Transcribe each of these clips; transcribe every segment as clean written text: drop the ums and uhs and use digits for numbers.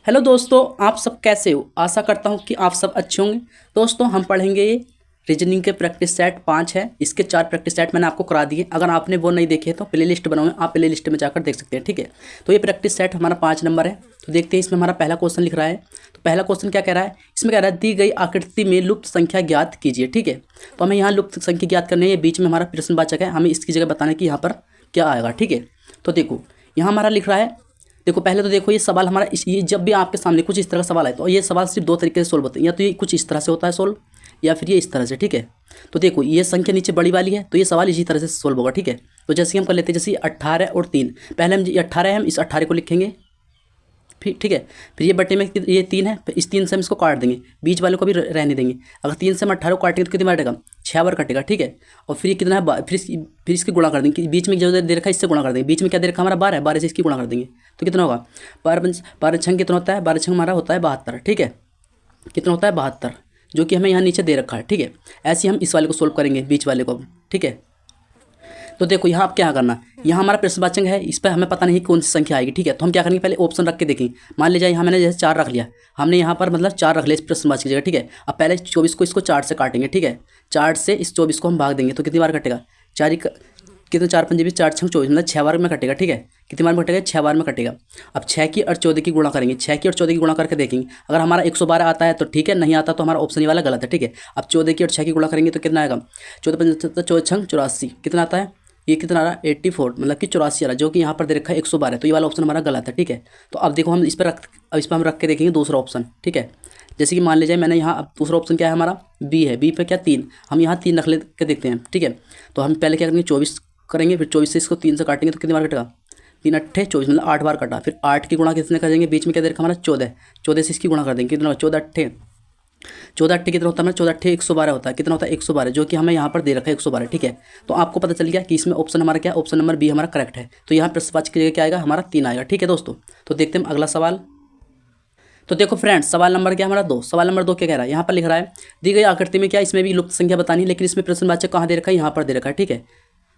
Hello दोस्तों, आप सब कैसे हो। आशा करता हूँ कि आप सब अच्छे होंगे। दोस्तों हम पढ़ेंगे ये रीजनिंग के प्रैक्टिस सेट 5 है। इसके 4 प्रैक्टिस सेट मैंने आपको करा दिए। अगर आपने वो नहीं देखे तो प्ले लिस्ट बनाऊंगा, आप प्ले लिस्ट में जाकर देख सकते हैं। ठीक है, तो ये प्रैक्टिस सेट हमारा 5 नंबर है। तो देखते हैं इसमें हमारा पहला क्वेश्चन लिख रहा है। तो पहला क्वेश्चन क्या कह रहा है, इसमें कह रहा है दी गई आकृति में लुप्त संख्या ज्ञात कीजिए। ठीक है, तो हमें यहाँ लुप्त संख्या ज्ञात करनी है। ये बीच में हमारा प्रश्नवाचक है, हमें इसकी जगह बताना है कि यहाँ पर क्या आएगा। ठीक है, तो देखो यहाँ हमारा लिख रहा है। देखो पहले तो देखो ये सवाल हमारा ये जब भी आपके सामने कुछ इस तरह का सवाल है तो ये सवाल सिर्फ दो तरीके से सोल्व होते हैं, या तो ये कुछ इस तरह से होता है सोल्व, या फिर ये इस तरह से। ठीक है, तो देखो ये संख्या नीचे बड़ी वाली है तो ये सवाल इसी तरह से सोल्व होगा। ठीक है, तो जैसे हम कर लेते हैं, जैसे 18 और 3, पहले हम ये 18 है, हम इस 18 को लिखेंगे। फिर ठीक है, फिर ये बटे में ये 3 है, फिर इस 3 से हम इसको काट देंगे, बीच वाले को भी रहने देंगे। अगर 3 से हम 18 को काटेंगे तो कितना कटेगा, 6 बार कटेगा। ठीक है, और फिर ये कितना है, फिर इसकी गुणा कर देंगे। बीच में जो दे रखा है इससे गुणा कर देंगे। बीच में क्या दे रखा हमारा 12 है, 12 से इसकी गुणा कर देंगे तो कितना होगा, 12 छंग कितना होता है, 12 छंग हमारा होता है 72। ठीक है, कितना होता है 72, जो कि हमें यहाँ नीचे दे रखा है। ठीक है, ऐसे हम इस वाले को सोल्व करेंगे, बीच वाले को। ठीक है, तो देखो यहाँ आप क्या करना, यहाँ हमारा प्रश्नवाचक है, इस पर हमें पता नहीं कौन सी संख्या आएगी। ठीक है, तो हम क्या करेंगे, पहले ऑप्शन रख के देखें। मान लीजिए यहाँ मैंने जैसे 4 रख लिया, हमने यहाँ पर मतलब 4 रख लिया इस प्रश्नवाचक की जगह। ठीक है, अब पहले 24 को इसको 4 से काटेंगे। ठीक है, 4 से इस 24 को हम भाग देंगे तो कितनी बार कटेगा, 4 कितने 4 पंजे 4 6 24, मतलब 6 बार में कटेगा। ठीक है, कितनी बार में कटेगा, 6 बार में कटेगा। अब 6 की और 14 की गुणा करेंगे, 6 की और 14 की गुणा करके देखेंगे। अगर हमारा 112 आता है तो ठीक है, नहीं आता तो हमारा ऑप्शन वाला गलत है। ठीक है, अब 14 की और 6 की गुणा करेंगे तो कितना आएगा, 14 पंजे 14 छंग 84, कितना आता है, ये कितना आ रहा है 84, मतलब कि 84 आ रहा है, जो कि यहाँ पर दे रखा है 112। तो ये वाला ऑप्शन हमारा गलत है। ठीक है, तो अब देखो हम इस पर हम रख के देखेंगे दूसरा ऑप्शन। ठीक है, जैसे कि मान लीजिए मैंने यहाँ, अब दूसरा ऑप्शन क्या है हमारा, बी है। बी पे क्या 3, हम यहाँ 3 रख ले के देखते हैं। ठीक है, तो हम पहले क्या करेंगे, 24 करेंगे, फिर 24 से इसको 3 से काटेंगे तो कितनी बार कटेगा, 3 अट्ठे 24, मतलब 8 बार कटा। फिर 8 की गुणा कितने करेंगे, बीच में क्या दे रखा हमारा 14, 14 से इसकी गुणा कर देंगे, कितना 14 अट्ठे 14 कितना होता है, 14 अट्ठे 112 होता है। कितना होता है 112, जो कि हमें यहाँ पर दे रखा है 112। ठीक है, तो आपको पता चल गया कि इसमें ऑप्शन हमारा क्या, ऑप्शन नंबर बी हमारा करेक्ट है। तो यहाँ प्रश्नवाचक की जगह क्या आएगा, हमारा 3 आएगा। ठीक है दोस्तों, तो देखते हैं अगला सवाल। तो देखो फ्रेंड्स, सवाल नंबर क्या हमारा 2, सवाल नंबर 2 क्या कह रहा है, यहाँ पर लिख रहा है दी गई आकृति में क्या, इसमें भी लुप्त संख्या बतानी है, लेकिन इसमें प्रश्नवाचक कहाँ दे रखा है, यहाँ पर दे रखा है। ठीक है,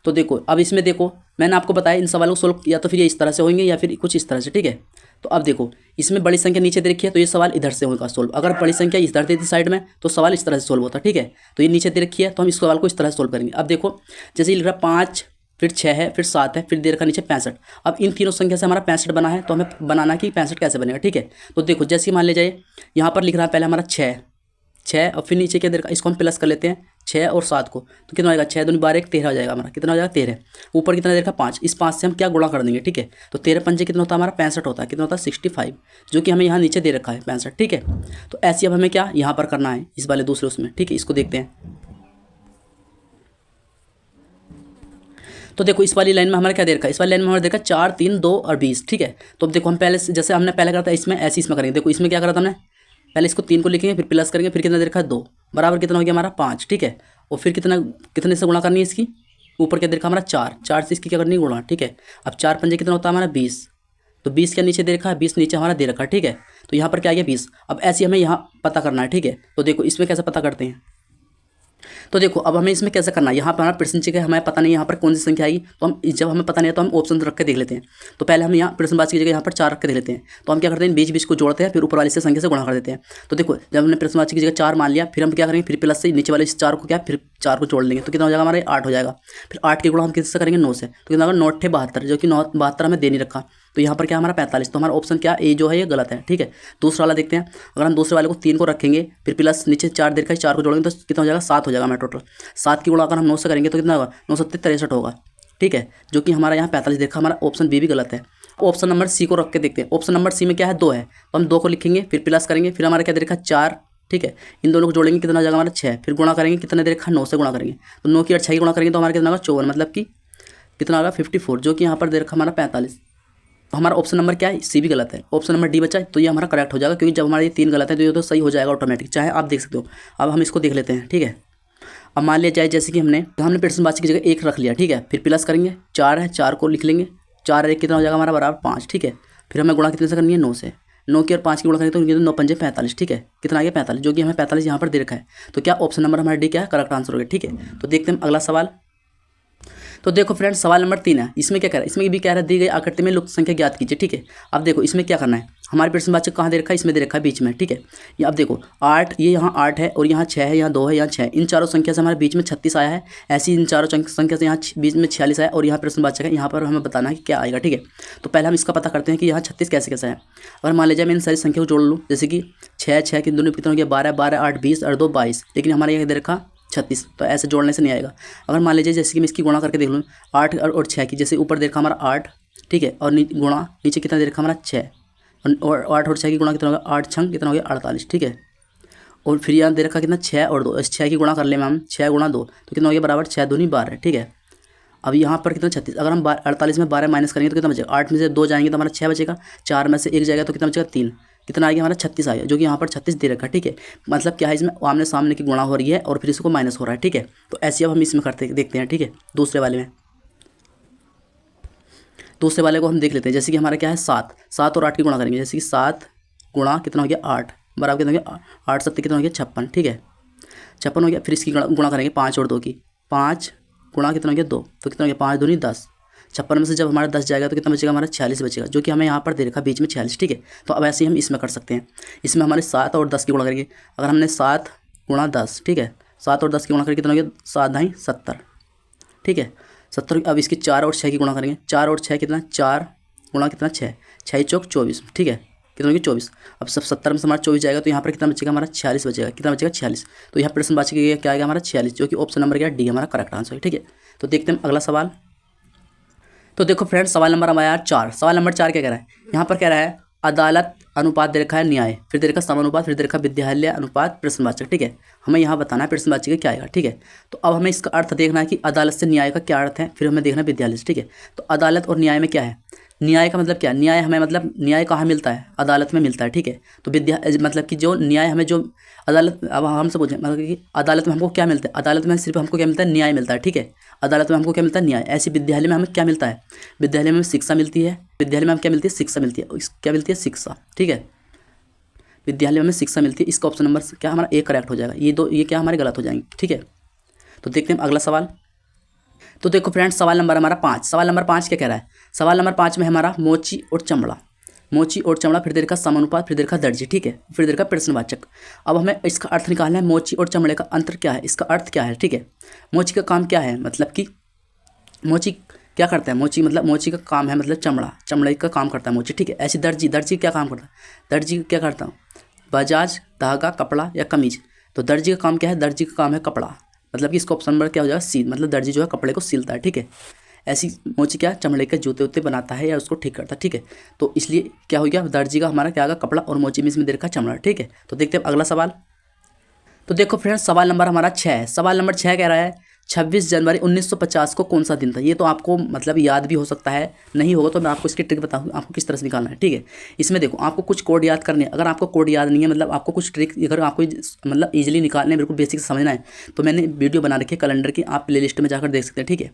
तो देखो अब इसमें देखो मैंने आपको बताया इन सवालों को सोल्व या तो फिर ये इस तरह से होंगे या फिर कुछ इस तरह से। ठीक है, तो अब देखो इसमें बड़ी संख्या नीचे दे रखी है तो ये सवाल इधर से होगा सोल्व। अगर बड़ी संख्या इधर दे दी साइड में तो सवाल इस तरह से सोल्व होता है। ठीक है, तो ये नीचे दे रखी है तो हम इस सवाल को इस तरह से सोल्व करेंगे। अब देखो जैसे ये लिख रहा है 5, फिर 6 है, फिर 7 है, फिर दे रखा नीचे 65। अब इन तीनों संख्या से हमारा 65 बना है, तो हमें बनाना कि 65 कैसे बनेगा। ठीक है, तो देखो जैसे मान ले जाए यहाँ पर लिख रहा है पहले हमारा 6 और फिर नीचे क्या दे रखा, इसको हम प्लस कर लेते हैं 6 और 7 को, तो कितना आएगा 6 दूनी 12 1 13 हो जाएगा हमारा। कितना हो जाएगा 13, ऊपर कितना दे रखा 5, इस 5 से हम क्या गुणा कर देंगे। ठीक है, तो 13 पंजे कितना होता है हमारा 65 होता है। कितना होता है 65, जो कि हमें यहाँ नीचे दे रखा है 65। ठीक है, तो ऐसे अब हमें क्या यहाँ पर करना है इस वाले दूसरे उसमें। ठीक है, इसको देखते हैं। तो देखो इस वाली लाइन में हमारा क्या दे रखा है, इस वाली लाइन में हमारा देखा 4 3 2 और 20। ठीक है, तो अब देखो हम पहले जैसे हमने पहले करा था इसमें, ऐसे इसमें करेंगे। देखो इसमें क्या करा था हमने, पहले इसको 3 को लिखेंगे, फिर प्लस करेंगे, फिर कितना दे रखा है 2 बराबर कितना हो गया हमारा 5। ठीक है, और फिर कितने से गुणा करनी है इसकी, ऊपर क्या दे रखा हमारा 4 से इसकी क्या करनी है गुणा। ठीक है, अब 4 पंजे कितना होता है हमारा 20, तो 20 क्या नीचे दे रखा है, 20 नीचे हमारा दे रखा है। ठीक है, तो यहाँ पर क्या आ गया 20। अब ऐसे हमें यहाँ पता करना है। ठीक है, तो देखो इसमें कैसे पता करते हैं, तो देखो अब हमें इसमें कैसे करना है, यहाँ पर हमारा प्रश्नवाचक है, हमें पता नहीं यहाँ पर कौन सी संख्या आएगी, तो हम जब हमें पता नहीं है तो हम ऑप्शन रख के देख लेते हैं। तो पहले हम यहाँ प्रश्नवाचक की जगह यहाँ पर 4 रख के देख लेते हैं, तो हम क्या करते हैं बीच बीच को जोड़ते हैं, फिर ऊपर वाली से संख्या से गुणा कर देते हैं। तो देखो जब हमने प्रश्नवाचक की जगह 4 मान लिया, फिर हम क्या करेंगे, फिर प्लस से नीचे वाले 4 को क्या, फिर 4 को जोड़ लेंगे तो कितना हो जाएगा हमारे 8 हो जाएगा। फिर 8 की गुणा हम किससे करेंगे 9 से, तो कितना होगा 9 8 72, जो कि 72 हमें दे नहीं रखा, तो यहाँ पर क्या हमारा 45। तो हमारा ऑप्शन क्या ए जो है ये गलत है। ठीक है, दूसरा वाला देखते हैं। अगर हम दूसरे वाले को 3 को रखेंगे, फिर प्लस नीचे 4 दे रखा है, 4 को जोड़ेंगे तो कितना हो जाएगा 7 हो जाएगा हमारा टोटल। 7 की गुणा अगर हम 9 से करेंगे तो कितना होगा 9 7 63 होगा। ठीक है, जो कि हमारा यहाँ 45 देखा, हमारा ऑप्शन बी भी गलत है। ऑप्शन नंबर सी को रख के देखते हैं। ऑप्शन नंबर सी में क्या है 2 है, तो हम 2 को लिखेंगे, फिर प्लस करेंगे, फिर हमारा क्या दे रखा 4। ठीक है, इन दोनों को जोड़ेंगे कितना हो जाएगा हमारा 6, फिर गुणा करेंगे कितना दे रखा 9 से गुणा करेंगे, तो 9 की और 6 की गुणा करेंगे तो हमारा कितना होगा 54, मतलब कि कितना होगा 54, जो कि यहाँ पर दे रखा हमारा 45। तो हमारा ऑप्शन नंबर क्या है, सी भी गलत है। ऑप्शन नंबर डी बचा है, तो ये हमारा करेक्ट हो जाएगा, क्योंकि जब हमारे ये 3 गलत है तो ये तो सही हो जाएगा ऑटोमेटिक, चाहे आप देख सकते हो। अब हम इसको देख लेते हैं। ठीक है, अब मान लिया जाए जैसे कि हमने प्रश्नवाचक की जगह 1 रख लिया। ठीक है, फिर प्लस करेंगे 4 है, 4 को लिख लेंगे, 4 1 कितना हो जाएगा हमारा बराबर 5। ठीक है, फिर हमें गुणा कितने से करनी है 9 से, 9 की और 5 की गुणा करेंगे तो 9 पंजे 45। ठीक है, कितना आ गया 45, जो कि हमें 45 यहाँ पर दे रखा है। तो क्या ऑप्शन नंबर हमारा डी क्या है, करेक्ट आंसर हो गया। ठीक है, तो देखते हैं अगला सवाल। तो देखो फ्रेंड्स सवाल नंबर 3 है, इसमें क्या कह रहा है, इसमें भी कह रहा है दी गई आकृति में लुप्त संख्या ज्ञात कीजिए। ठीक है, अब देखो इसमें क्या करना है, हमारे प्रश्नवाचक कहाँ दे रखा है, इसमें दे रखा है बीच में, ठीक है। ये अब देखो 8, ये यहाँ 8 है और यहाँ 6 है, यहाँ 2 है, यहाँ 6, इन चारों संख्या से हमारे बीच में 36 आया है। ऐसी इन चारों संख्या से यहाँ बीच में 46 आया और यहाँ प्रश्नवाचक है, यहाँ पर हमें बताना है कि क्या आएगा, ठीक है। तो पहले हम इसका पता करते हैं कि यहाँ 36 कैसे कैसे है। अगर मान लीजिए मैं इन सारी संख्या को जोड़ लूँ, जैसे कि 6 की दोनों कितना हो गया 12, 12 8 20 और 2 22, लेकिन हमारे यहाँ दे रखा 36, तो ऐसे जोड़ने से नहीं आएगा। अगर मान लीजिए जैसे कि मैं इसकी गुणा करके देख लूँ 8 और 6 की, जैसे ऊपर दे रखा हमारा 8, ठीक है, और गुणा नीचे कितना दे रखा हमारा 6, और 8 और 6 की गुणा कितना होगा 8 छंग कितना हो गया 48, ठीक है। और फिर यहाँ दे रखा कितना 6 और 2, 6 की गुणा कर ले हम 6 गुणा 2 तो कितना हो गया बराबर 6 दूनी 12, ठीक है। अब यहाँ पर कितना 36, अगर हम 48 में 12 माइनस करेंगे तो कितना बचेगा, 8 में से 2 जाएंगे तो हमारा 6 बचेगा, 4 में से 1 जाएगा तो कितना बचेगा 3, कितना आ गया हमारा 36 आ गया, जो कि यहाँ पर 36 दे रखा है, ठीक है। मतलब क्या है, इसमें आमने सामने की गुणा हो रही है और फिर इसको माइनस हो रहा है, ठीक है। तो ऐसे अब हम इसमें करते देखते हैं, ठीक है। दूसरे वाले को हम देख लेते हैं, जैसे कि हमारा क्या है 7 और 8 की गुणा करेंगे, जैसे कि 7 गुणा कितना हो गया 8 बराबर कितना हो गया 8 7 कितना हो गया 56, ठीक है 56 हो गया। फिर इसकी गुणा करेंगे 5 और 2 की, 5 गुणा कितना हो गया 2 तो कितना हो गया 5 दूनी 10, 56 में से जब हमारा 10 जाएगा तो कितना बचेगा हमारा 46 बचेगा, जो कि हमें यहाँ पर दे रखा बीच में 46, ठीक है। तो अब ऐसे ही हम इसमें कर सकते हैं, इसमें हमारे 7 और 10 की गुणा करेंगे। अगर हमने 7 गुणा 10, ठीक है, 7 और 10 की गुणा करके कितना हो गया 7 ढाई 70, ठीक है 70। अब इसकी 4 और 6 की गुणा करेंगे, 4 और 6 कितना 4 गुणा कितना 6, 6 चौक 24, ठीक है, कितना होगी 24। अब सब 70 में से हमारा 24 जाएगा तो यहाँ पर कितना बचेगा हमारा 46 बचेगा, कितना बचेगा 46। तो यहाँ प्रश्नवाचक क्या आएगा हमारा 46, जो कि ऑप्शन नंबर क्या डी हमारा करेक्ट आंसर है, ठीक है। तो देखते हैं अगला सवाल। तो देखो फ्रेंड्स सवाल नंबर हमारा 4, सवाल नंबर 4 क्या कह रहा है, यहाँ पर कह रहा है अदालत अनुपात दे रखा है न्याय, फिर दे रखा समानुपात, फिर दे रखा विद्यालय अनुपात प्रश्नवाचक, ठीक है। हमें यहाँ बताना है प्रश्नवाचक क्या आएगा, ठीक है। तो अब हमें इसका अर्थ देखना है कि अदालत से न्याय का क्या अर्थ है, फिर हमें देखना है विद्यालय से, ठीक है। तो अदालत और न्याय में क्या है, न्याय का मतलब क्या, न्याय हमें मतलब न्याय कहाँ मिलता है, अदालत में मिलता है, ठीक है। तो मतलब कि जो न्याय हमें जो अदालत, अब हमसे पूछें मतलब कि अदालत में हमको क्या मिलता है, अदालत में सिर्फ हमको क्या मिलता है न्याय मिलता है, ठीक है। अदालत में हमको क्या मिलता है न्याय। ऐसी विद्यालय में हमें क्या मिलता है, विद्यालय में शिक्षा मिलती है, विद्यालय में हमें क्या मिलती है शिक्षा मिलती है, क्या मिलती है शिक्षा, ठीक है। विद्यालय में हमें शिक्षा मिलती है, इसका ऑप्शन नंबर क्या हमारा एक करेक्ट हो जाएगा, ये क्या हमारे गलत हो जाएंगे, ठीक है। तो देखते हैं अगला सवाल। तो देखो फ्रेंड्स सवाल नंबर हमारा 5, सवाल नंबर 5 क्या कह रहा है, सवाल नंबर 5 में हमारा मोची और चमड़ा, मोची और चमड़ा, फिर देर का समानुपात, फिर देर का दर्जी, ठीक है, फिर देर का प्रश्नवाचक। अब हमें इसका अर्थ निकालना है, मोची और चमड़े का अंतर क्या है, इसका अर्थ क्या है, ठीक है। मोची का काम क्या है, मतलब कि मोची क्या करता है, मोची मतलब मोची का काम है मतलब चमड़ा, चमड़े का काम करता है मोची, ठीक है। ऐसी दर्जी क्या काम करता है, दर्जी क्या करता हूँ बजाज धागा कपड़ा या कमीज। तो दर्जी का काम क्या है, दर्जी का काम है कपड़ा, मतलब कि इसका ऑप्शन नंबर क्या हो जाएगा सी, मतलब दर्जी जो है कपड़े को सिलता है, ठीक है। ऐसी मोची क्या चमड़े के जूते उते बनाता है या उसको ठीक करता है, ठीक है। तो इसलिए क्या हो गया दर्जी का हमारा क्या आएगा कपड़ा और मोची में इसमें दे रखा चमड़ा, ठीक है। तो देखते हैं अगला सवाल। तो देखो फ्रेंड्स सवाल नंबर हमारा 6 है, सवाल नंबर 6 कह रहा है 26 जनवरी 1950 को कौन सा दिन था। ये तो आपको मतलब याद भी हो सकता है, नहीं होगा तो मैं आपको इसकी ट्रिक बताऊँ आपको किस तरह से निकालना है, ठीक है। इसमें देखो आपको कुछ कोड याद करने हैं, अगर आपको कोड याद नहीं है मतलब आपको कुछ ट्रिक अगर आपको मतलब ईजिली निकालने बिल्कुल बेसिक समझना है तो मैंने वीडियो बना रखी है कैलेंडर की, आप प्ले लिस्ट में जाकर देख सकते हैं, ठीक है।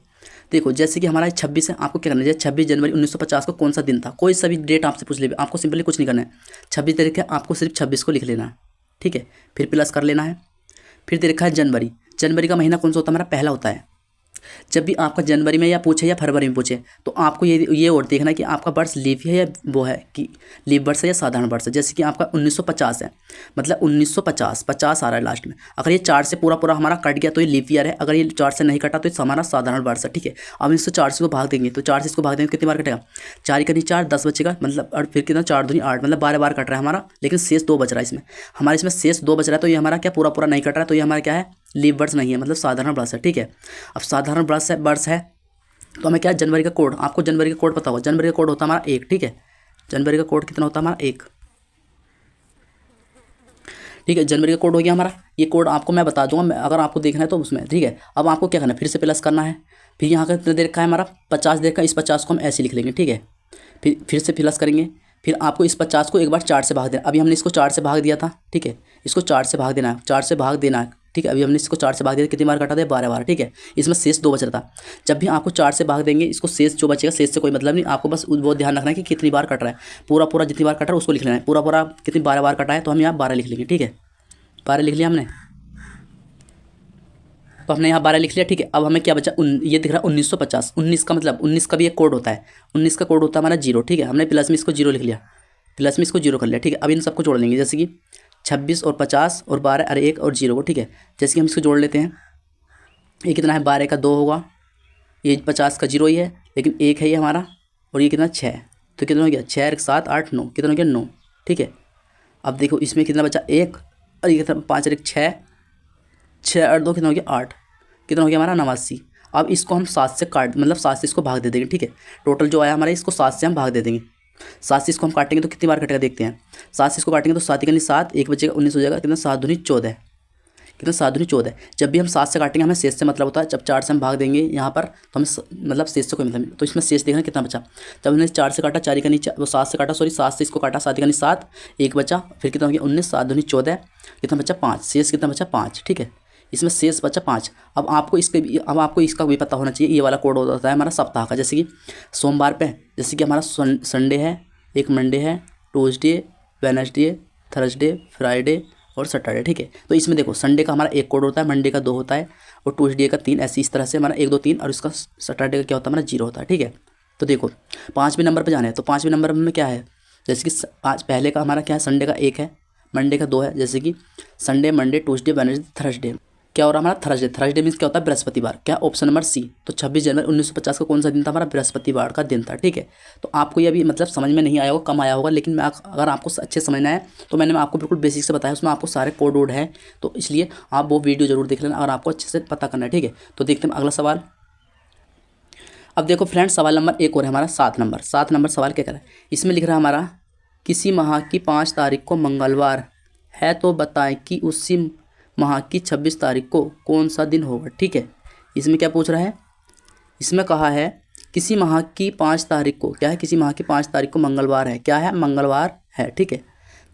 देखो जैसे कि हमारा 26 है, आपको क्या करना है 26 जनवरी 1950 को कौन सा दिन था, कोई सा भी डेट आपसे पूछ ले, आपको सिंपली कुछ नहीं करना है, 26 तारीख है आपको सिर्फ 26 को लिख लेना है, ठीक है। फिर प्लस कर लेना है, फिर दे रखा है जनवरी, जनवरी का महीना कौन सा होता है हमारा पहला होता है। जब भी आपका जनवरी में या पूछे या फरवरी में पूछे तो आपको ये और देखना है कि आपका वर्ष लीप है या वो है कि लीप वर्ष है या साधारण वर्ष है। जैसे कि आपका 1950 है मतलब 1950 50 आ रहा है लास्ट में, अगर ये 4 से पूरा हमारा कट गया तो ये लीप ईयर है, अगर ये 4 से नहीं कटा तो ये हमारा साधारण वर्ष है, ठीक है। अब इससे 4 से को भाग देंगे तो 4 से इसको भाग देंगे कितनी बार कटेगा 4 कहीं 4 10 बचेगा, मतलब और फिर कितना 4 दूनी 8 मतलब 12 बार कट रहा है हमारा, लेकिन शेष 2 बच रहा है इसमें, हमारे इसमें शेष 2 बच रहा है तो ये हमारा क्या पूरा नहीं कट रहा है, तो ये हमारा क्या है लीप वर्ष नहीं है मतलब साधारण वर्ष है, ठीक है। अब साधारण वर्ष है तो हमें क्या जनवरी का कोड, आपको जनवरी का कोड पता होगा, जनवरी का कोड होता है हमारा 1, ठीक है। जनवरी का कोड कितना होता है हमारा 1, ठीक है। जनवरी का कोड हो गया हमारा, ये कोड आपको मैं बता दूंगा अगर आपको देखना है तो उसमें, ठीक है। अब आपको क्या करना है फिर से प्लस करना है, फिर यहाँ का कितना दे रखा है हमारा 50 दे रखा है, इस 50 को हम ऐसे लिख लेंगे, ठीक है। फिर से प्लस करेंगे, फिर आपको इस 50 को एक बार 4 से भाग देना, अभी हमने इसको 4 से भाग दिया था, ठीक है। इसको 4 से भाग देना है, 4 से भाग देना है, ठीक है। अभी हमने इसको 4 से भाग दिया, कितनी बार काटा था 12 बार, ठीक है। इसमें शेष 2 बच रहा था, जब भी आपको 4 से भाग देंगे इसको शेष जो बचेगा शेष से कोई मतलब नहीं, आपको बस वो ध्यान रखना है कि कितनी बार कट रहा है, पूरा जितनी बार कट रहा है उसको लिख लेना है, पूरा कितनी 12 बार कटा है तो हम यहाँ 12 लिख लेंगे, ठीक है। 12 लिख लिया हमने, तो हमने यहाँ 12 लिख लिया, ठीक है। अब हमें क्या बचा ये दिख रहा है 1950, 19 का मतलब 19 का भी एक कोड होता है, 19 का कोड होता है हमारा 0, ठीक है। हमने प्लस में इसको 0 लिख लिया, प्लस में इसको जीरो कर लिया, ठीक है। अब इन सबको जोड़ लेंगे, जैसे कि 26 और 50 और 12 और 1 और 0 को, ठीक है। जैसे कि हम इसको जोड़ लेते हैं, ये कितना है, 12 का 2 होगा, ये 50 का 0 ही है, लेकिन 1 है ये हमारा, और ये कितना 6, तो कितना हो गया 6 1 7 8 9, कितना हो गया 9, ठीक है। अब देखो इसमें कितना बचा 1, और ये कितना 5 और 1 6, 6 और 2 कितना हो गया 8, कितना हो गया हमारा 89। अब इसको हम 7 से काट, मतलब 7 से इसको भाग दे देंगे, ठीक है। टोटल जो आया हमारा इसको 7 से हम भाग दे देंगे। 7 से इसको हम काटेंगे तो कितनी बार कटेगा देखते हैं। 7 से इसको काटेंगे तो 7 का 7, 1 बचेगा 19 हो जाएगा, कितना 7 दूनी 14, कितना 7 दूनी 14। जब भी हम 7 से काटेंगे हमें शेष से मतलब होता है, जब 4 से हम भाग देंगे यहाँ पर तो हमें मतलब शेष से कोई मतलब नहीं। तो इसमें शेष देखना कितना बचा, जब हमने 4 से काटा 4 का नीचे, वो 7 से काटा, सॉरी 7 से इसको काटा, 7 का 7, 1 बचा, फिर कितना हो गया 19, 7 दूनी 14, कितना बचा 5, शेष कितना बचा 5, ठीक है। इसमें शेष बचा 5। अब आपको इसका भी पता होना चाहिए, ये वाला कोड होता है हमारा सप्ताह का। जैसे कि सोमवार पे, जैसे कि हमारा संडे है, एक मंडे है, ट्यूसडे, वेडनेसडे, थर्सडे, फ्राइडे और सैटरडे, ठीक है। तो इसमें देखो संडे का हमारा 1 कोड होता है, मंडे का 2 होता है, और ट्यूसडे का 3, ऐसे इस तरह से हमारा 1 2 3, और इसका सैटरडे का क्या होता है हमारा 0 होता है, ठीक है। तो देखो 5वें नंबर पर जाना है, तो 5वें नंबर में क्या है, जैसे कि आज पहले का हमारा क्या है, संडे का 1 है, मंडे का 2 है, जैसे कि Sunday, Monday, Tuesday, Wednesday, Thursday, क्या हो रहा है हमारा थर्सडे। थर्सडे मीन्स क्या होता है, बृहस्पतिवार, क्या ऑप्शन नंबर सी। तो 26 जनवरी 1950 का कौन सा दिन था हमारा, बृहस्पतिवार का दिन था, ठीक है। तो आपको ये अभी मतलब समझ में नहीं आया होगा, कम आया होगा, लेकिन मैं अगर आपको अच्छे समझना है तो मैंने आपको बिल्कुल बेसिक से बताया, उसमें आपको सारे कोड वोड है, तो इसलिए आप वो वीडियो जरूर देख लेना और आपको अच्छे से पता करना है, ठीक है। तो देखते हैं अगला सवाल। अब देखो फ्रेंड्स, सवाल नंबर 1 और है हमारा 7 नंबर सवाल क्या कर रहा है, इसमें लिख रहा है हमारा, किसी माह की 5 तारीख को मंगलवार है, तो बताएं कि उसी माह की 26 तारीख को कौन सा दिन होगा, ठीक है। इसमें क्या पूछ रहा है, इसमें कहा है किसी माह की 5 तारीख को, क्या है, किसी माह की 5 तारीख को मंगलवार है, क्या है, मंगलवार है, ठीक है।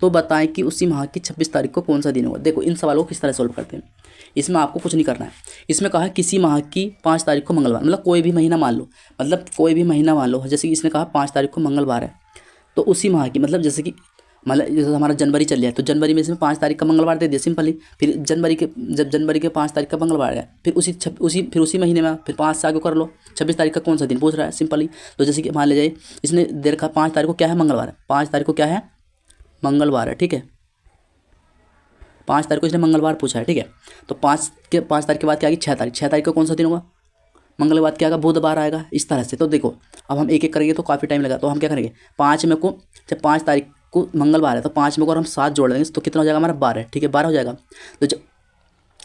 तो बताएं कि उसी माह की 26 तारीख को कौन सा दिन होगा। देखो इन सवालों को किस तरह सॉल्व करते हैं, इसमें आपको कुछ नहीं करना है। इसमें कहा किसी माह की 5 तारीख को मंगलवार, मतलब कोई भी महीना मान लो, मतलब कोई भी महीना मान लो, जैसे कि इसने कहा 5 तारीख को मंगलवार है, तो उसी माह की, मतलब जैसे कि जैसे हमारा जनवरी चल रहा है, तो जनवरी में इसमें 5 तारीख का मंगलवार दे दिया सिंपली। फिर जब जनवरी के 5 तारीख का मंगलवार है, फिर उसी महीने में फिर 5 से आगे कर लो, 26 तारीख का कौन सा दिन पूछ रहा है सिंपली। तो जैसे कि मान ले जाए, इसने दे रखा 5 तारीख को क्या है, मंगलवार है, 5 तारीख को क्या है, मंगलवार है, ठीक है। 5 तारीख को इसने मंगलवार पूछा है, ठीक है। तो 5 तारीख के बाद क्या आएगी, 6 तारीख, 6 तारीख का कौन सा दिन होगा, मंगल के बाद क्या आएगा, बुधवार आएगा, इस तरह से। तो देखो अब हम एक एक करेंगे तो काफ़ी टाइम लगा, तो हम क्या करेंगे, 5 में को, जब 5 तारीख को मंगलवार है तो 5 में को और हम 7 जोड़ देंगे तो कितना हो जाएगा हमारा 12, ठीक है, 12 हो जाएगा। तो जब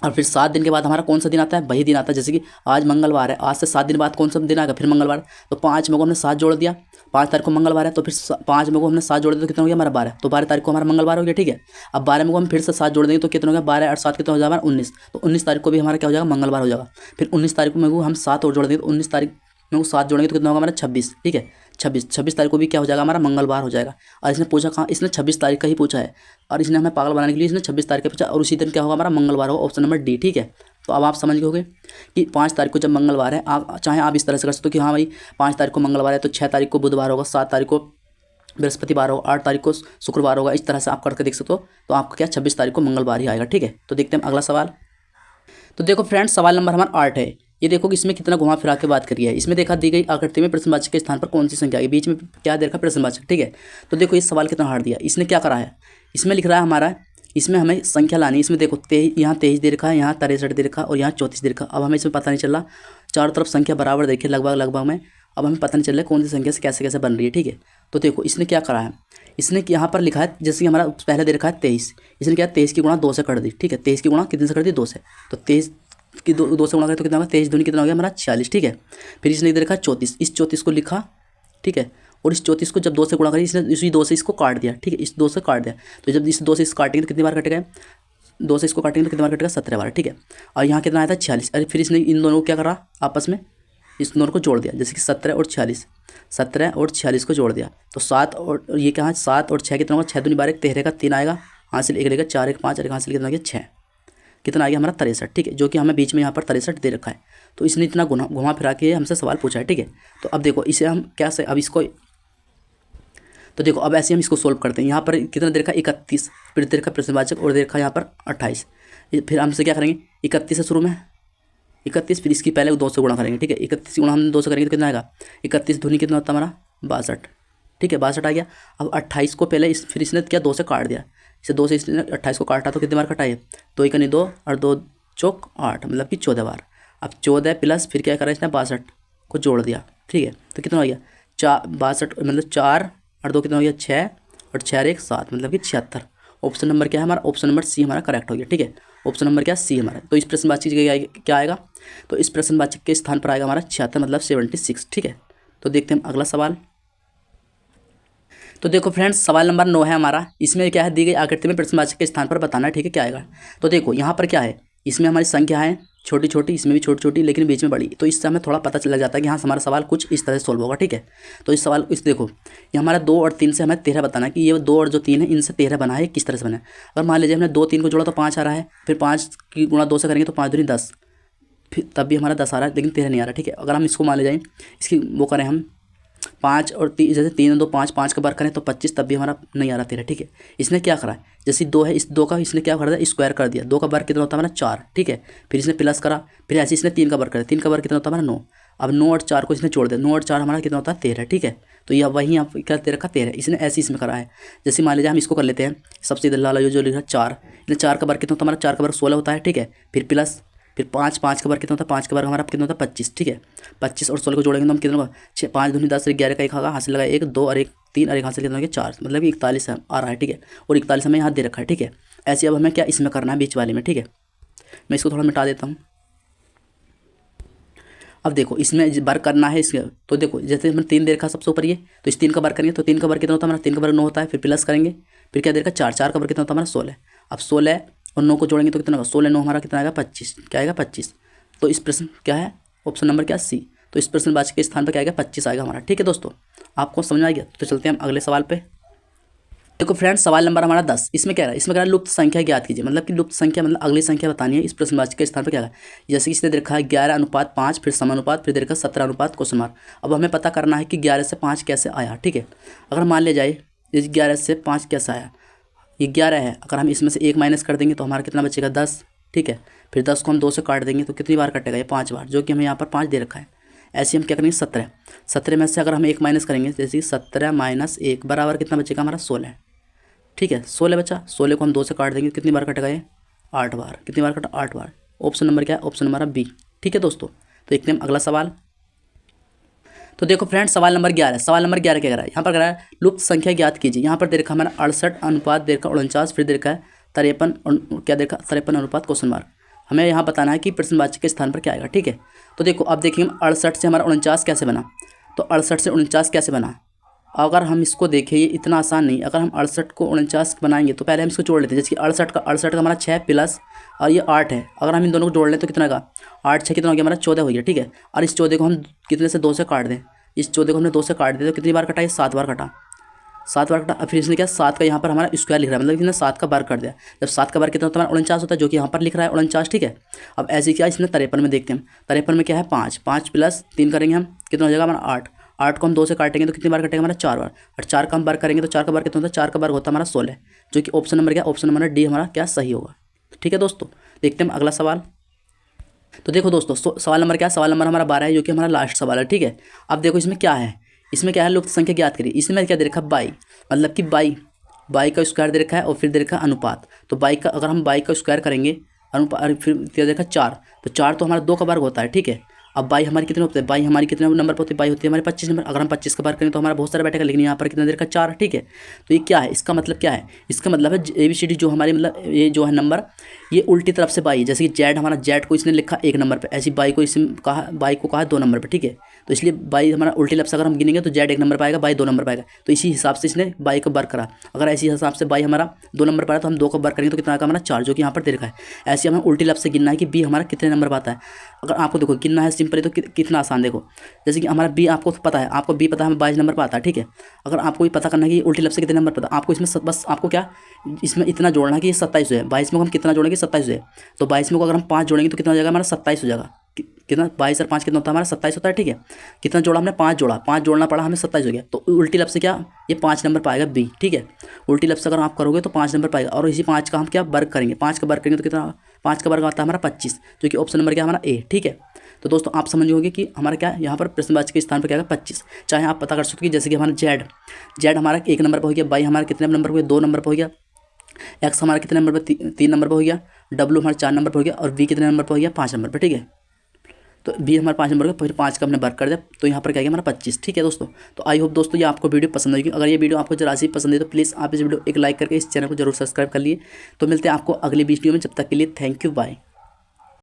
और फिर 7 दिन के बाद हमारा कौन सा दिन आता है, वही दिन आता है, जैसे कि आज मंगलवार है, आज से 7 दिन बाद कौन सा दिन आएगा, फिर मंगलवार। तो 5 में को हमने 7 जोड़ दिया, 5 तारीख को मंगलवार है, तो फिर 5 में को हमने 7 जोड़ दिया तो कितना हो गया हमारा 12, तो 12 तारीख को हमारा मंगलवार हो गया, ठीक है। अब 12 में को हम फिर से 7 जोड़ देंगे तो कितना हो गया, 12 और 7 कितना हो जाएगा हमारा 19, तो 19 तारीख को भी हमारा क्या हो जाएगा, मंगलवार हो जाएगा। फिर 19 तारीख में को हम 7 और जोड़ देंगे तो 19 तारीख में को 7 जोड़ेंगे तो कितना होगा हमारा 26, ठीक है। 26 तारीख को भी क्या हो जाएगा हमारा मंगलवार हो जाएगा। और इसने पूछा कहाँ, इसने 26 तारीख का ही पूछा है, और इसने हमें पागल बनाने के लिए इसने 26 तारीख का पूछा, और उसी दिन क्या होगा हमारा मंगलवार होगा, ऑप्शन नंबर डी, ठीक है। तो अब आप समझ गए होंगे कि 5 तारीख को जब मंगलवार है, आप चाहे आप इस तरह से कर सकते हो कि हाँ भाई 5 तारीख को मंगलवार है तो 6 तारीख को बुधवार होगा, 7 तारीख को बृहस्पतिवार होगा, 8 तारीख को शुक्रवार होगा, इस तरह से आप करके देख सकते हो। तो आपका क्या 26 तारीख को मंगलवार ही आएगा, ठीक है। तो देखते हैं अगला सवाल। तो देखो फ्रेंड्स, सवाल नंबर हमारा 8 है। ये देखो कि इसमें कितना घुमा फिरा के बात करी है। इसमें देखा दी गई आकृति में प्रश्नवाचक के स्थान पर कौन सी संख्या है, बीच में क्या दे रखा प्रश्नवाचक, ठीक है। तो देखो इस सवाल कितना हार्ड दिया, इसने क्या करा है, इसमें लिख रहा है हमारा, इसमें हमें संख्या लानी है। इसमें देखो यहाँ 23 दे रखा है, यहाँ 63 दे रखा है और यहाँ 34 दे रखा है। अब हमें इसमें पता नहीं चल रहा, चारों तरफ संख्या बराबर देखिए लगभग में, अब हमें पता नहीं चल रहा है कौन सी संख्या से कैसे कैसे बन रही है, ठीक है। तो देखो इसने क्या करा है, इसने यहाँ पर लिखा है, जैसे कि हमारा पहले दे रखा है 23, इसने क्या 23 की गुणा 2 से कर दी, ठीक है। 23 की गुणा कितने से कर दी, 2 से, तो 23 की 2 से गुणा करें तो कितना होगा, 23 दूनी कितना हो गया हमारा 46, ठीक है। फिर इसने दे रखा 34, इस 34 को लिखा, ठीक है, और इस 34 को जब 2 से गुणा करी, इसने इसी 2 से इसको काट दिया, ठीक है, इस 2 से काट दिया। तो जब इस 2 से इसको काटेंगे तो कितनी बार कटेगा, 2 से इसको काटेंगे तो कितनी बार कटेगा, 17 बार, ठीक है। और यहाँ कितना आया था 46, अरे फिर इसने इन दोनों को क्या करा, आपस में इस दोनों को जोड़ दिया, जैसे कि 17 और 46, 17 और 46 को जोड़ दिया तो 7 और ये क्या है, 7 और 6 कितना होगा, 6 दूनी 12, 13 का 3 आएगा, हासिल 1 रहेगा, 4 1 5 और हासिल कितना आ गया 6, कितना आ गया हमारा 63, ठीक है, जो कि हमें बीच में यहाँ पर 63 दे रखा है। तो इसने इतना घुमा फिरा के हमसे सवाल पूछा है, ठीक है। तो अब देखो इसे हम कैसे, अब इसको, तो देखो अब ऐसे हम इसको सोल्व करते हैं। यहाँ पर कितना दे रखा 31, फिर दे रखा प्रश्नवाचक और दे रखा यहाँ पर 28, फिर हमसे क्या करेंगे 31 से शुरू में 31, फिर इसकी पहले 2 से गुणा करेंगे, ठीक है। 31 गुणा हम 2 से करेंगे तो कितना आएगा, 31 दूनी कितना होता है हमारा 62, ठीक है, 62 आ गया। अब 28 को पहले फिर इसने क्या 2 से काट दिया, इसे 2 से इसने 28 को काटा तो कितनी बार कटा है, 2 एकनी 2 और 2 चौक 8, मतलब कि 14 बार। अब 14 प्लस फिर क्या करा इसने 62 को जोड़ दिया, ठीक है, तो कितना हो गया 62 मतलब 4 और 2 कितना हो गया 6 और 6 और 1 7, मतलब कि 76। ऑप्शन नंबर क्या है हमारा, ऑप्शन नंबर सी हमारा करेक्ट हो गया, ठीक है। ऑप्शन नंबर क्या सी हमारा, तो इस प्रश्नवाची की क्या आएगा, तो इस प्रश्नवाचक के स्थान पर आएगा हमारा 76 मतलब 76, ठीक है। तो देखते हैं हम अगला सवाल। तो देखो फ्रेंड्स सवाल नंबर 9 है हमारा, इसमें क्या है दी गई आकृति में प्रश्नवाचक के स्थान पर बताना है, ठीक है, क्या आएगा। तो देखो यहाँ पर क्या है, इसमें हमारी संख्या है छोटी छोटी, इसमें भी छोटी छोटी लेकिन बीच में बड़ी, तो इससे हमें थोड़ा पता चल जाता है कि हाँ हमारा सवाल कुछ इस तरह से सोल्व होगा, ठीक है। तो इस सवाल इस देखो ये हमारा 2 और 3 से हमें 13 बताना है कि ये 2 और जो 3 है इनसे 13 बना है, किस तरह से बना है। अगर मान लीजिए हमने 2 3 को जोड़ा तो 5 आ रहा है, फिर 5 की गुणा 2 से करेंगे तो 5 दूनी 10, फिर तब भी हमारा 10 आ रहा है लेकिन 13 नहीं आ रहा, ठीक है। अगर हम इसको मान ले जाएँ इसकी वो करें हम 5 और 3 जैसे 3 और 2 5, 5 का बार करें तो 25, तब भी हमारा नहीं आ रहा 13, ठीक है। इसने क्या करा, जैसे 2 है इस 2 का इसने क्या कर दिया स्क्वायर कर दिया, 2 का बार कितना होता है हमारा 4, ठीक है। फिर इसने प्लस करा, फिर ऐसे इसने 3 का बार कर दिया, 3 का बार कितना होता है हमारा 9। अब 9 और 4 को इसने जोड़ दिया, 9 और 4 हमारा कितना होता है 13, ठीक है। तो यह वही यहाँ क्या 13 का 13 इसने ऐसे इसमें करा है। जैसे मान लीजिए हम इसको कर लेते हैं, सबसे इधर लाला जो लिखा 4, इसने 4 का बार कितना होता है हमारा 4 का बार 16 होता है, ठीक है। फिर प्लस फिर 5 5 का बार कितना होता है 5 का बार हमारा कितना होता है 25, ठीक है। 25 और 16 को जोड़ेंगे तो हम कितना होगा 6 5 दूनी 10 11 का एक होगा, हासिल लगा 1 2 और 1 3 और 1 हासिल कितना हो गया 4, मतलब कि 41 आ रहा है, ठीक है। और 41 हमें यहाँ दे रखा है, ठीक है। ऐसे अब हमें क्या इसमें करना है बीच वाले में, ठीक है। मैं इसको थोड़ा मिटा देता हूँ। अब देखो इसमें बार करना है इसके, तो देखो जैसे हमने 3 दे रखा सबसे ऊपर ये, तो इस 3 का बार करेंगे तो 3 का बार कितना होता है हमारा 3 का बार 9 होता है, फिर प्लस करेंगे फिर क्या दे रखा 4 4 का बार कितना होता है हमारा 16। अब 16 और 9 को जोड़ेंगे तो कितना होगा 16 9 हमारा कितना आएगा 25, क्या आएगा 25। तो इस प्रश्न क्या है ऑप्शन नंबर क्या सी, तो इस प्रश्नवाचक के स्थान पर क्या आएगा 25 आएगा हमारा, ठीक है दोस्तों। आपको समझ में आ गया, तो चलते हैं हम अगले सवाल पे। देखो फ्रेंड्स सवाल नंबर हमारा 10, इसमें क्या है, इसमें क्या है लुप्त संख्या ज्ञात कीजिए, मतलब कि लुप्त संख्या मतलब अगली संख्या बतानी है, इस प्रश्नवाचक के स्थान पर क्या है। जैसे कि इसने दे रखा है 11:5, फिर समानुपात, फिर दे रखा 17 क्वेश्चन मार्क। अब हमें पता करना है कि 11 से 5 कैसे आया, ठीक है। अगर मान लिया जाए 11 से 5 कैसे आया, ये 11 है, अगर हम इसमें से 1 माइनस कर देंगे तो हमारा कितना बचेगा 10, ठीक है। फिर 10 को हम 2 से काट देंगे तो कितनी बार कटेगा ये 5 बार, जो कि हमें यहाँ पर 5 दे रखा है। ऐसे हम क्या करेंगे 17 में से अगर हम 1 माइनस करेंगे, जैसे 17 - 1 बराबर कितना बचेगा हमारा 16, ठीक है। 16 बचा, 16 को हम 2 से काट देंगे कितनी बार कटेगा ये 8 बार, कितनी बार कटा 8 बार। ऑप्शन नंबर क्या है, ऑप्शन हमारा बी, ठीक है दोस्तों। तो देखते हैं अगला सवाल। तो देखो फ्रेंड्स सवाल नंबर 11, सवाल नंबर 11 क्या कह रहा है, यहाँ पर कह रहा है लुप्त संख्या ज्ञात कीजिए। यहाँ पर दे रखा हमारा 68 दे रखा 49, फिर दे रखा है 53 क्या देखा 53 क्वेश्चन मार्क। हमें यहाँ बताना है कि प्रश्नवाचक के स्थान पर क्या आएगा, ठीक है। तो देखो अब देखिए 68 से हमारा 49 कैसे बना, तो 68 से 49 कैसे बना। अगर हम इसको देखें ये इतना आसान नहीं, अगर हम 68 को 49 बनाएंगे तो पहले हम इसको जोड़ लेते हैं। जैसे कि 68 का हमारा 6 प्लस और ये 8 है, अगर हम इन दोनों को जोड़ लें तो कितना का 8 6 कितना हो गया हमारा 14 हो गया, ठीक है। और इस 14 को हम कितने से 2 से काट दें, इस 14 को हमने 2 से काट दिया तो कितनी बार कटा, ये 7 बार कटा, 7 बार कटा। फिर इसने क्या 7 का यहाँ पर हमारा स्क्वायर लिख रहा है, मतलब इसने 7 का बार कर दिया। जब 7 का बार कितना होता है हमारा 49 होता है, जो कि यहाँ पर लिख रहा है 49, ठीक है। अब ऐसे क्या इसने 53 में देखते हैं, 53 में क्या है 5 5 प्लस 3 करेंगे हम कितना हो जाएगा हमारा 8, 8 को हम 2 से काटेंगे तो कितनी बार कटेगा हमारा 4 बार, और 4 का हम बार करेंगे तो 4 का बार कितना होता है 4 का बार होता है हमारा 16, जो कि ऑप्शन नंबर क्या ऑप्शन नंबर डी हमारा क्या सही होगा, ठीक है दोस्तों। देखते हैं अगला सवाल। तो देखो दोस्तों सवाल नंबर क्या, सवाल नंबर हमारा 12 है, जो कि हमारा लास्ट सवाल है, ठीक है। अब देखो इसमें क्या है, इसमें क्या है लुप्त संख्या ज्ञात करिए। इसमें क्या दे रखा है बाई, मतलब कि बाई का स्क्वायर दे रखा है और फिर दे रखा है अनुपात। तो बाई का अगर हम बाई का स्क्वायर करेंगे अनुपात फिर क्या देखा 4, तो 4 तो हमारा 2 का वर्ग होता है, ठीक है। अब बाई हमारी कितने होते हैं, बाई हमारी कितने नंबर पर होती है, बाई होती है हमारे 25 नंबर। अगर हम 25 का बार करें तो हमारा बहुत सारा बैठेगा, लेकिन यहाँ पर कितना देर का 4, ठीक है। तो ये क्या है, इसका मतलब क्या है, इसका मतलब है ABCD जो हमारे मतलब ये जो है नंबर ये उल्टी तरफ से बाई है। जैसे कि जेड हमारा जेड को इसने लिखा 1 नंबर पर, ऐसी बाई को इसने कहा बाई को कहा 2 नंबर पर, ठीक है। तो इसलिए बाई हमारा उल्टी लफ्स अगर हम गिनेंगे तो जेड 1 नंबर पाएगा, बाई 2 नंबर पाएगा। तो इसी हिसाब से इसने बाई का बार करा। अगर ऐसी हिसाब से बाई हमारा 2 नंबर पाया तो हम 2 का बार करेंगे तो कितना आएगा हमारा 4, जो कि यहाँ पर दे रखा है। ऐसे हमें उल्टी लफ्स से गिनना है कि बी हमारा कितने नंबर पाता है। अगर आपको देखो गिनना है सिंपली तो कितना आसान, देखो जैसे कि हमारा बी आपको पता है, आपको बी पता है हमें 22 नंबर पर आता है, ठीक है। अगर आपको ये पता करना है कि उल्टी लफ्स से कितने नंबर पता है, आपको इसमें बस आपको क्या इसमें इतना जोड़ना है कि ये 27 है। 22 में हम कितना जोड़ेंगे 27 है, तो 22 में को अगर हम 5 जोड़ेंगे तो कितना हो जाएगा हमारा 27 हो जाएगा। कितना 22 और 5 कितना होता है हमारा 27 होता है, ठीक है। कितना जोड़ा हमने 5 जोड़ा, 5 जोड़ना पड़ा हमें 27 हो गया। तो उल्टी लफ्स से क्या ये 5 नंबर पाएगा बी, ठीक है। उल्टी लफ्स अगर आप करोगे तो 5 नंबर पाएगा, और इसी 5 का हम क्या वर्ग करेंगे, 5 का वर्ग करेंगे तो कितना 5 का वर्ग आता है हमारा 25, जो कि ऑप्शन नंबर क्या हमारा ए, ठीक है। तो दोस्तों आप समझ होंगे कि हमारा क्या यहाँ पर प्रश्नवाची के स्थान पर क्या है 25। चाहे आप पता कर सकते हो कि जैसे कि हमारा जेड हमारा 1 नंबर पर हो गया, वाई हमारा कितने नंबर पर हो गया 2 नंबर पर हो गया, एक्स हमारा कितने नंबर पर 3 नंबर पर हो गया, डब्ल्यू हमारा 4 नंबर पर हो गया और वी कितने नंबर पर हो गया 5 नंबर पर। ठीक है, तो बी हमारा 5 नंबर का, फिर 5 का हमने वर्क कर दिया, तो यहाँ पर क्या है हमारा 25। ठीक है दोस्तों, तो आई होप दोस्तों ये आपको वीडियो पसंद आएगी। अगर ये वीडियो आपको जरा सी पसंद है तो प्लीज़ आप इस वीडियो एक लाइक करके इस चैनल को जरूर सब्सक्राइब कर लिए। तो मिलते हैं आपको अगली वीडियो में, जब तक के लिए थैंक यू, बाय।